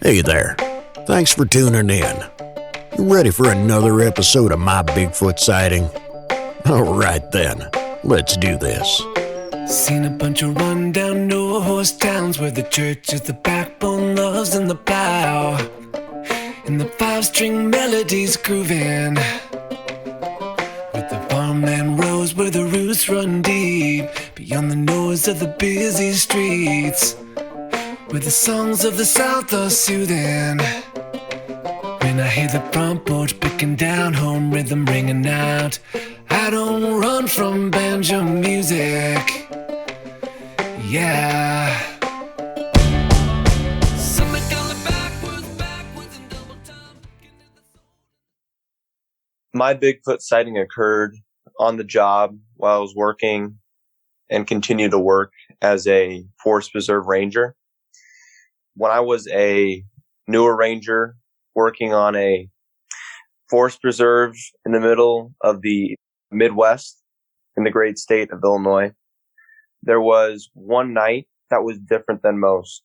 Hey there. Thanks for tuning in. You ready for another episode of my Bigfoot sighting? Alright then, let's do this. Seen a bunch of rundown no-horse towns where the church is the backbone, love's in the plow, and the five-string melodies grooving, with the farmland rows where the roots run deep, beyond the noise of the busy streets, where the songs of the South are soothing. When I hear the front porch picking down, home rhythm ringing out, I don't run from banjo music. Yeah. My Bigfoot sighting occurred on the job while I was working and continue to work as a forest preserve ranger. When I was a newer ranger working on a forest preserve in the middle of the Midwest in the great state of Illinois, there was one night that was different than most.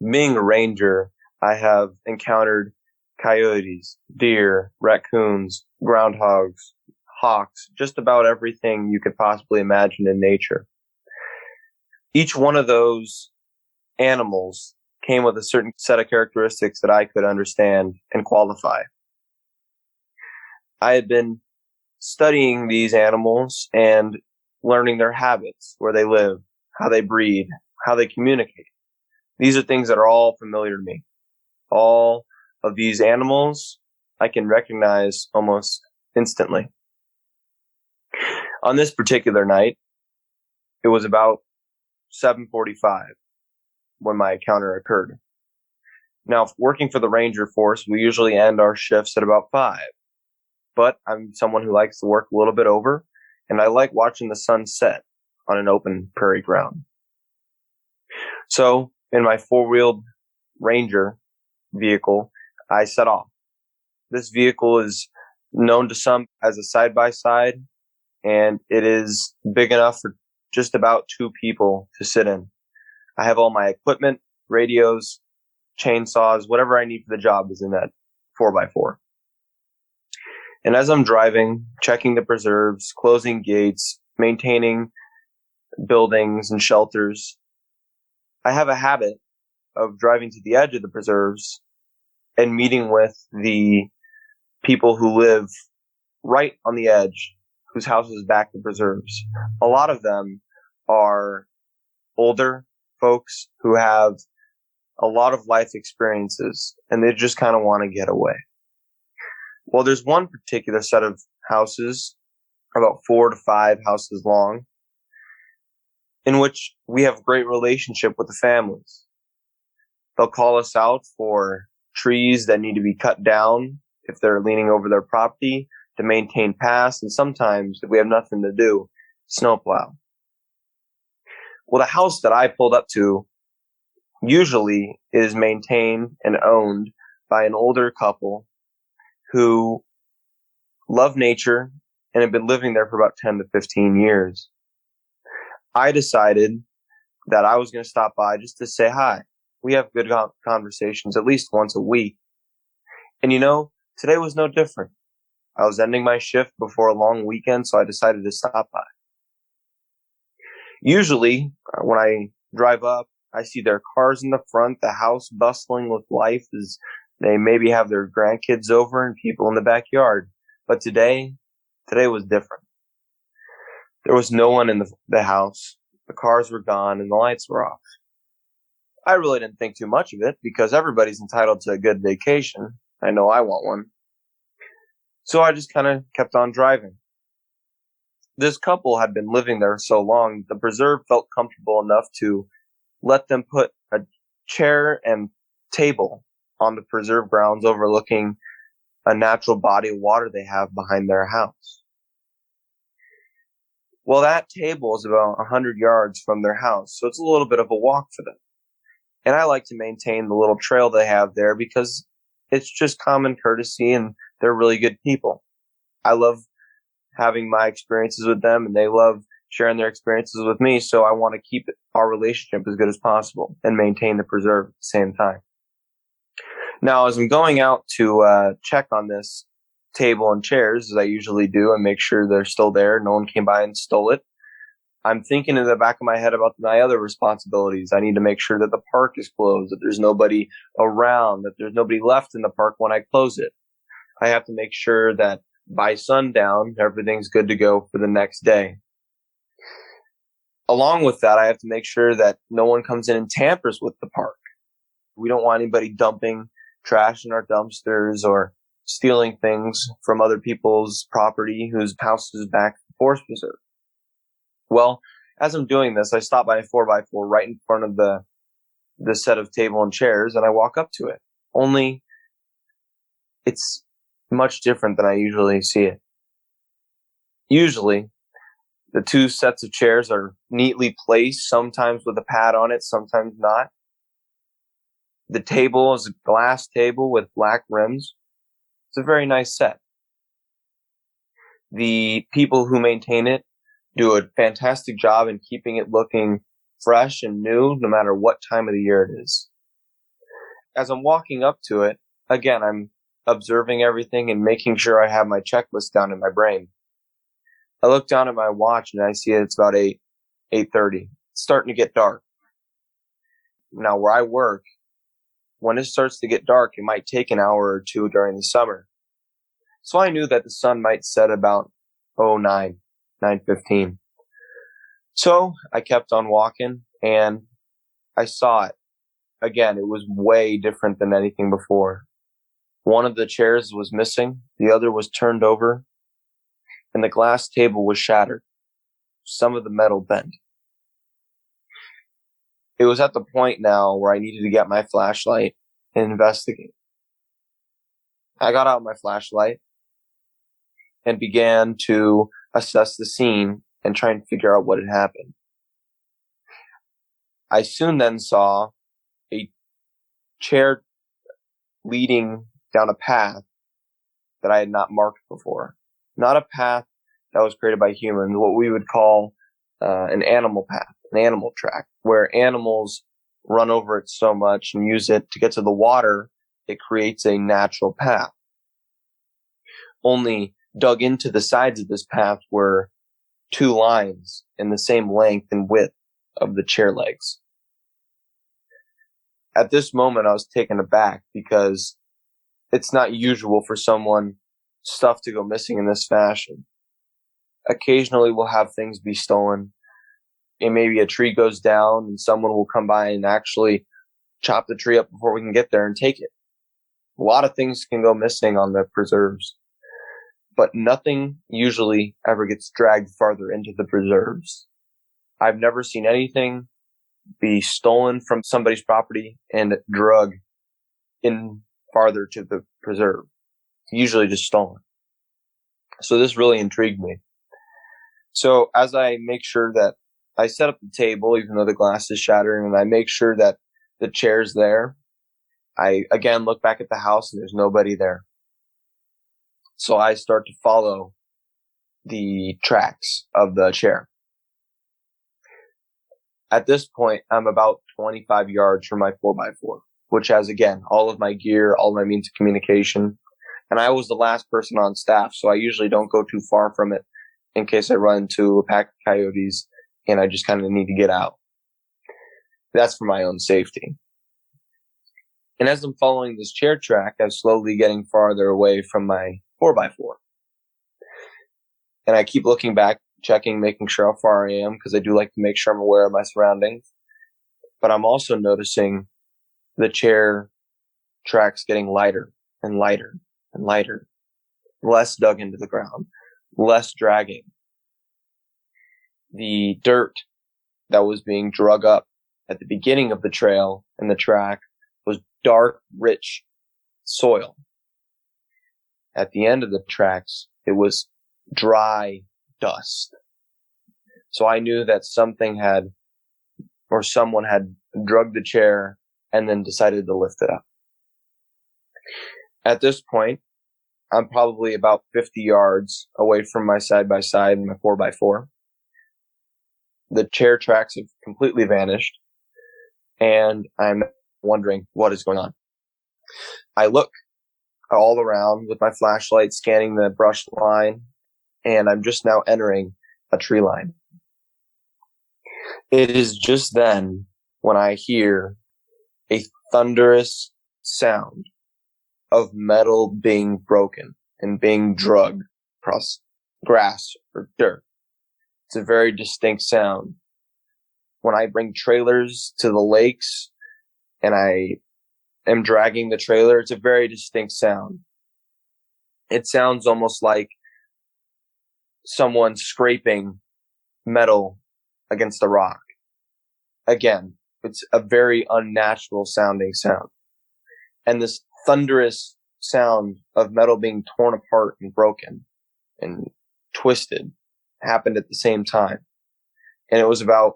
Being a ranger, I have encountered coyotes, deer, raccoons, groundhogs, hawks, just about everything you could possibly imagine in nature. Each one of those animals came with a certain set of characteristics that I could understand and qualify. I had been studying these animals and learning their habits, where they live, how they breed, how they communicate. These are things that are all familiar to me. All of these animals I can recognize almost instantly. On this particular night, it was about 7:45 when my encounter occurred. Now, working for the ranger force, we usually end our shifts at about 5. But I'm someone who likes to work a little bit over, and I like watching the sun set on an open prairie ground. So, in my four-wheeled Ranger vehicle, I set off. This vehicle is known to some as a side-by-side, and it is big enough for just about 2 people to sit in. I have all my equipment, radios, chainsaws, whatever I need for the job is in that 4x4. And as I'm driving, checking the preserves, closing gates, maintaining buildings and shelters, I have a habit of driving to the edge of the preserves and meeting with the people who live right on the edge, whose houses back the preserves. A lot of them are older folks who have a lot of life experiences, and they just kind of want to get away. Well, there's one particular set of houses, about 4 to 5 houses long, in which we have a great relationship with the families. They'll call us out for trees that need to be cut down if they're leaning over their property to maintain paths, and sometimes, if we have nothing to do, snowplow. Well, the house that I pulled up to usually is maintained and owned by an older couple who love nature and have been living there for about 10 to 15 years. I decided that I was going to stop by just to say hi. We have good conversations at least once a week. And today was no different. I was ending my shift before a long weekend, so I decided to stop by. Usually, when I drive up, I see their cars in the front, the house bustling with life as they maybe have their grandkids over and people in the backyard. But today was different. There was no one in the house. The cars were gone and the lights were off. I really didn't think too much of it because everybody's entitled to a good vacation. I know I want one. So I just kind of kept on driving. This couple had been living there so long, the preserve felt comfortable enough to let them put a chair and table on the preserve grounds overlooking a natural body of water they have behind their house. Well, that table is about 100 yards from their house, so it's a little bit of a walk for them. And I like to maintain the little trail they have there because it's just common courtesy and they're really good people. I love having my experiences with them and they love sharing their experiences with me, so I want to keep our relationship as good as possible and maintain the preserve at the same time. Now, as I'm going out to check on this table and chairs, as I usually do, and make sure they're still there, no one came by and stole it, I'm thinking in the back of my head about my other responsibilities. I need to make sure that the park is closed, that there's nobody around, that there's nobody left in the park when I close it. I have to make sure that by sundown, everything's good to go for the next day. Along with that, I have to make sure that no one comes in and tampers with the park. We don't want anybody dumping trash in our dumpsters or stealing things from other people's property whose house is back to the forest preserve. Well, as I'm doing this, I stop by a 4x4 right in front of the set of table and chairs, and I walk up to it. Only it's much different than I usually see it. Usually, the two sets of chairs are neatly placed, sometimes with a pad on it, sometimes not. The table is a glass table with black rims. It's a very nice set. The people who maintain it do a fantastic job in keeping it looking fresh and new, no matter what time of the year it is. As I'm walking up to it, again, I'm observing everything and making sure I have my checklist down in my brain. I look down at my watch and I see it's about 8:30. It's starting to get dark. Now, where I work, when it starts to get dark, it might take an hour or two during the summer. So I knew that the sun might set about 9:15. So I kept on walking and I saw it. Again, it was way different than anything before. One of the chairs was missing, the other was turned over, and the glass table was shattered. Some of the metal bent. It was at the point now where I needed to get my flashlight and investigate. I got out my flashlight and began to assess the scene and try and figure out what had happened. I soon then saw a chair leading down a path that I had not marked before. Not a path that was created by humans, what we would call an animal path, an animal track, where animals run over it so much and use it to get to the water, it creates a natural path. Only dug into the sides of this path were two lines in the same length and width of the chair legs. At this moment, I was taken aback because it's not usual for someone's stuff to go missing in this fashion. Occasionally, we'll have things be stolen, and maybe a tree goes down and someone will come by and actually chop the tree up before we can get there and take it. A lot of things can go missing on the preserves, but nothing usually ever gets dragged farther into the preserves. I've never seen anything be stolen from somebody's property and drug in farther to the preserve. Usually just stolen. So this really intrigued me. So as I make sure that I set up the table, even though the glass is shattering, and I make sure that the chair's there, I again look back at the house and there's nobody there. So I start to follow the tracks of the chair. At this point, I'm about 25 yards from my 4x4, which has, again, all of my gear, all of my means of communication. And I was the last person on staff, so I usually don't go too far from it in case I run into a pack of coyotes and I just kind of need to get out. That's for my own safety. And as I'm following this chair track, I'm slowly getting farther away from my 4x4. And I keep looking back, checking, making sure how far I am, because I do like to make sure I'm aware of my surroundings. But I'm also noticing the chair tracks getting lighter and lighter and lighter. Less dug into the ground, less dragging. The dirt that was being drug up at the beginning of the trail and the track was dark, rich soil. At the end of the tracks, it was dry dust. So I knew that someone had drugged the chair and then decided to lift it up. At this point, I'm probably about 50 yards away from my side-by-side and my 4x4. The chair tracks have completely vanished, and I'm wondering what is going on. I look all around with my flashlight, scanning the brush line, and I'm just now entering a tree line. It is just then when I hear a thunderous sound of metal being broken and being dragged across grass or dirt. It's a very distinct sound. When I bring trailers to the lakes and I am dragging the trailer, it's a very distinct sound. It sounds almost like someone scraping metal against a rock. Again, it's a very unnatural sounding sound. And this thunderous sound of metal being torn apart and broken and twisted happened at the same time. And it was about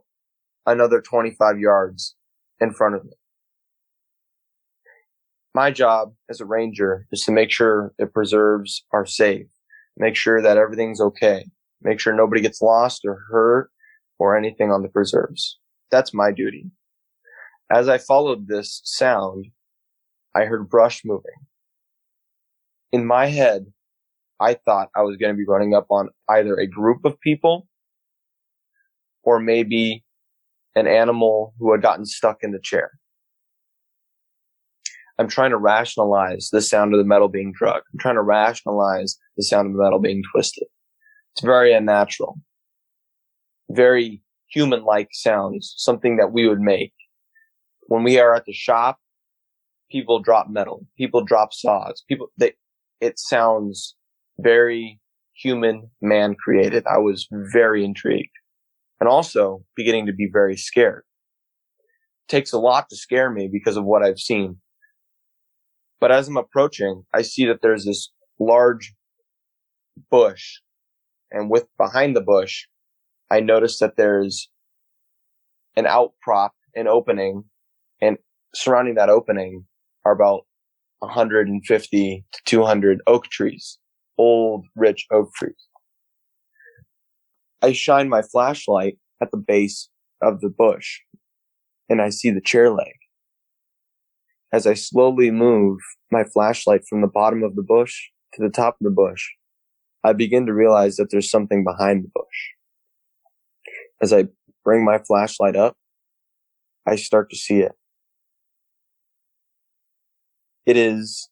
another 25 yards in front of me. My job as a ranger is to make sure the preserves are safe, make sure that everything's okay, make sure nobody gets lost or hurt or anything on the preserves. That's my duty. As I followed this sound, I heard brush moving. In my head, I thought I was going to be running up on either a group of people or maybe an animal who had gotten stuck in the chair. I'm trying to rationalize the sound of the metal being dragged. I'm trying to rationalize the sound of the metal being twisted. It's very unnatural. Very human-like sounds, something that we would make. When we are at the shop, people drop metal. People drop saws. It sounds very human, man-created. I was very intrigued. And also beginning to be very scared. It takes a lot to scare me because of what I've seen. But as I'm approaching, I see that there's this large bush. And behind the bush, I notice that there's an outcrop, an opening, and surrounding that opening are about 150 to 200 oak trees, old, rich oak trees. I shine my flashlight at the base of the bush, and I see the chair leg. As I slowly move my flashlight from the bottom of the bush to the top of the bush, I begin to realize that there's something behind the bush. As I bring my flashlight up, I start to see it. It is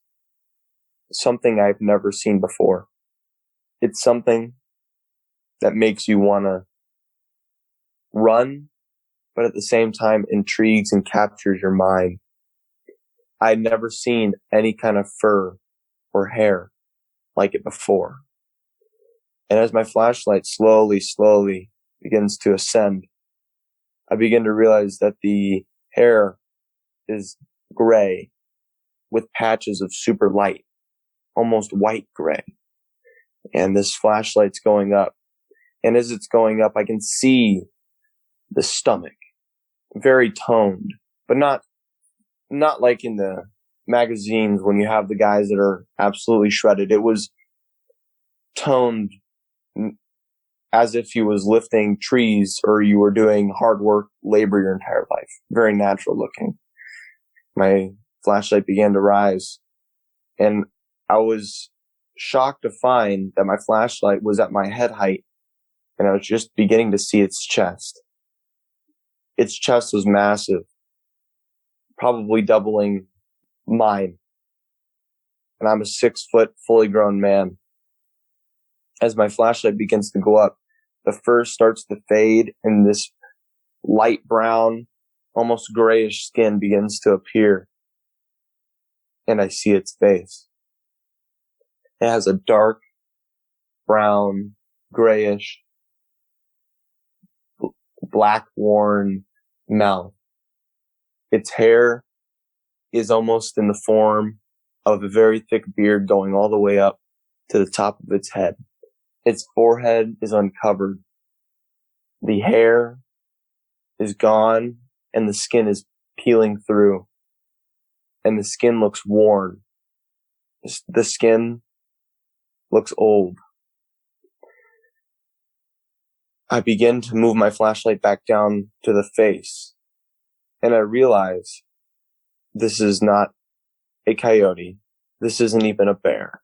something I've never seen before. It's something that makes you want to run, but at the same time intrigues and captures your mind. I'd never seen any kind of fur or hair like it before. And as my flashlight slowly begins to ascend, I begin to realize that the hair is gray with patches of super light, almost white gray. And this flashlight's going up. And as it's going up, I can see the stomach, very toned, but not like in the magazines when you have the guys that are absolutely shredded. It was toned as if you was lifting trees or you were doing hard work, labor your entire life. Very natural looking. My flashlight began to rise, and I was shocked to find that my flashlight was at my head height, and I was just beginning to see its chest. Its chest was massive, probably doubling mine. And I'm a 6 foot, fully grown man. As my flashlight begins to go up, the fur starts to fade and this light brown, almost grayish skin begins to appear. And I see its face. It has a dark, brown, grayish, black worn mouth. Its hair is almost in the form of a very thick beard going all the way up to the top of its head. Its forehead is uncovered. The hair is gone and the skin is peeling through. And the skin looks worn. The skin looks old. I begin to move my flashlight back down to the face. And I realize this is not a coyote. This isn't even a bear.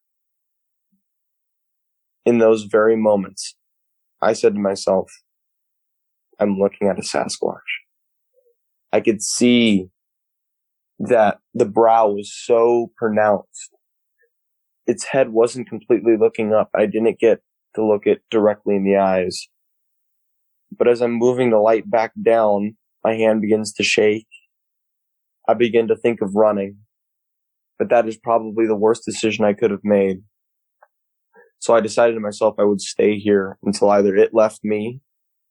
In those very moments, I said to myself, I'm looking at a Sasquatch. I could see that the brow was so pronounced. Its head wasn't completely looking up. I didn't get to look it directly in the eyes. But as I'm moving the light back down, my hand begins to shake. I begin to think of running. But that is probably the worst decision I could have made. So I decided to myself I would stay here until either it left me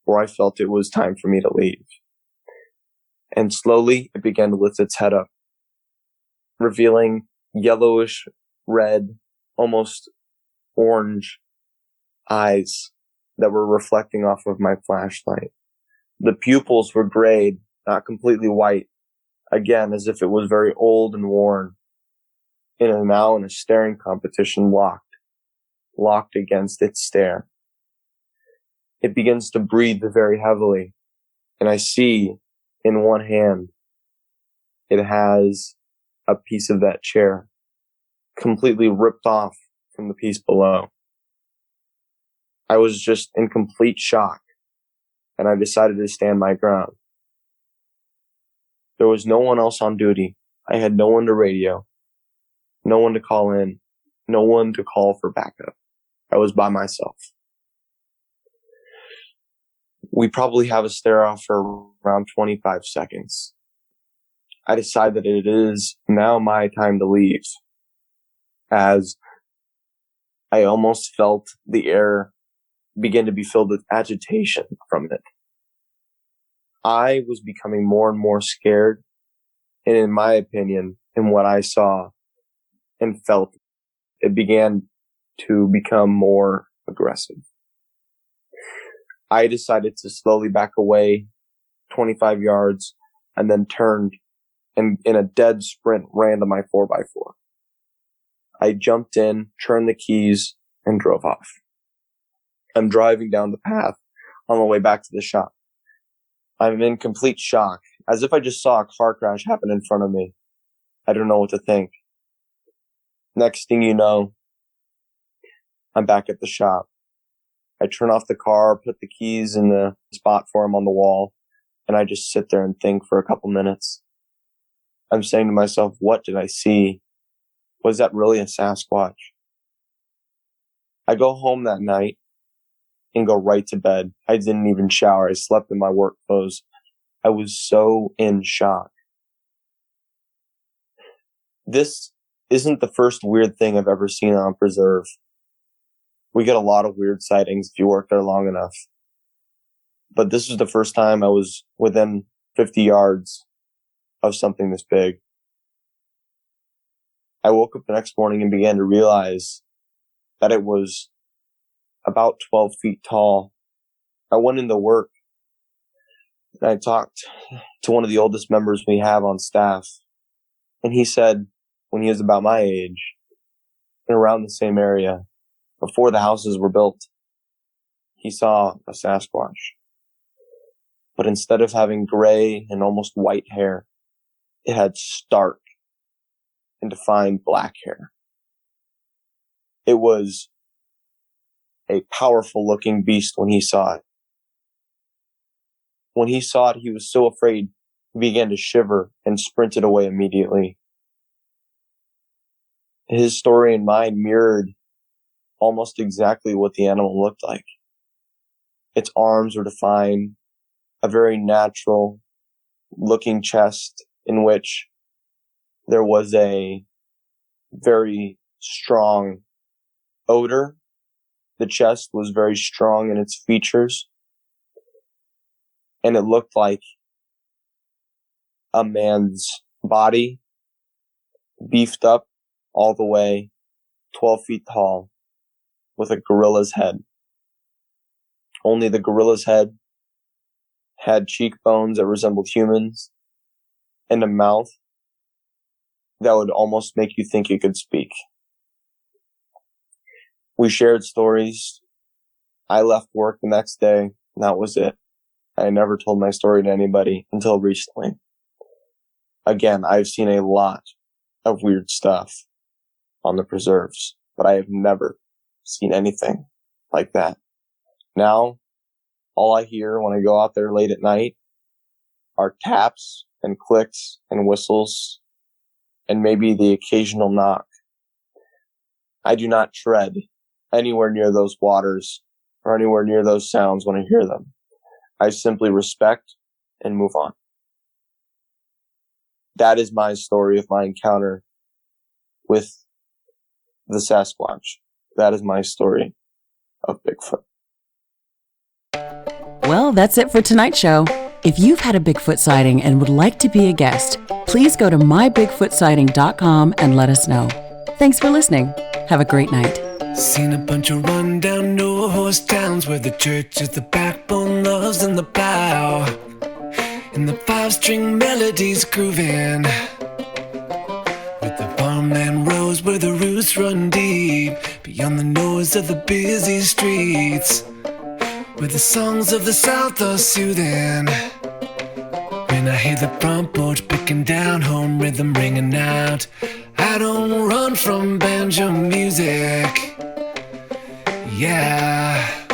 or I felt it was time for me to leave. And slowly it began to lift its head up, revealing yellowish red, almost orange eyes that were reflecting off of my flashlight. The pupils were grayed, not completely white, again as if it was very old and worn. Now in a staring competition, locked against its stare. It begins to breathe very heavily, and I see in one hand it has a piece of that chair completely ripped off from the piece below. I was just in complete shock, and I decided to stand my ground. There was no one else on duty. I had no one to radio, no one to call in, no one to call for backup. I was by myself. We probably have a stare off for around 25 seconds. I decide that it is now my time to leave, as I almost felt the air begin to be filled with agitation from it. I was becoming more and more scared, and in my opinion, in what I saw and felt, it began to become more aggressive. I decided to slowly back away 25 yards and then turned and in a dead sprint ran to my 4x4. I jumped in, turned the keys, and drove off. I'm driving down the path on the way back to the shop. I'm in complete shock, as if I just saw a car crash happen in front of me. I don't know what to think. Next thing you know, I'm back at the shop. I turn off the car, put the keys in the spot for him on the wall, and I just sit there and think for a couple minutes. I'm saying to myself, what did I see? Was that really a Sasquatch? I go home that night and go right to bed. I didn't even shower. I slept in my work clothes. I was so in shock. This isn't the first weird thing I've ever seen on a preserve. We get a lot of weird sightings if you work there long enough. But this was the first time I was within 50 yards of something this big. I woke up the next morning and began to realize that it was about 12 feet tall. I went into work and I talked to one of the oldest members we have on staff. And he said when he was about my age, and around the same area, before the houses were built, he saw a Sasquatch. But instead of having gray and almost white hair, it had stark and defined black hair. It was a powerful looking beast when he saw it. When he saw it, he was so afraid, he began to shiver and sprinted away immediately. His story and mine mirrored almost exactly what the animal looked like. Its arms were defined, a very natural looking chest in which there was a very strong odor. The chest was very strong in its features, and it looked like a man's body, beefed up all the way, 12 feet tall, with a gorilla's head. Only the gorilla's head had cheekbones that resembled humans, and a mouth that would almost make you think it could speak. We shared stories. I left work the next day, and that was it. I never told my story to anybody until recently. Again, I've seen a lot of weird stuff on the preserves, but I have never seen anything like that. Now, all I hear when I go out there late at night are taps and clicks and whistles and maybe the occasional knock. I do not tread anywhere near those waters or anywhere near those sounds when I hear them. I simply respect and move on. That is my story of my encounter with the Sasquatch. That is my story of Bigfoot. Well, that's it for tonight's show. If you've had a Bigfoot sighting and would like to be a guest, please go to mybigfootsighting.com and let us know. Thanks for listening. Have a great night. Seen a bunch of rundown no-horse towns where the church is the backbone, love's in the plow, and the five-string melodies grooving, with the farmland rows where the roots run deep, beyond the noise of the busy streets, where the songs of the South are soothing. When I hear the front porch picking down, home rhythm ringing out, I don't run from banjo music. Yeah.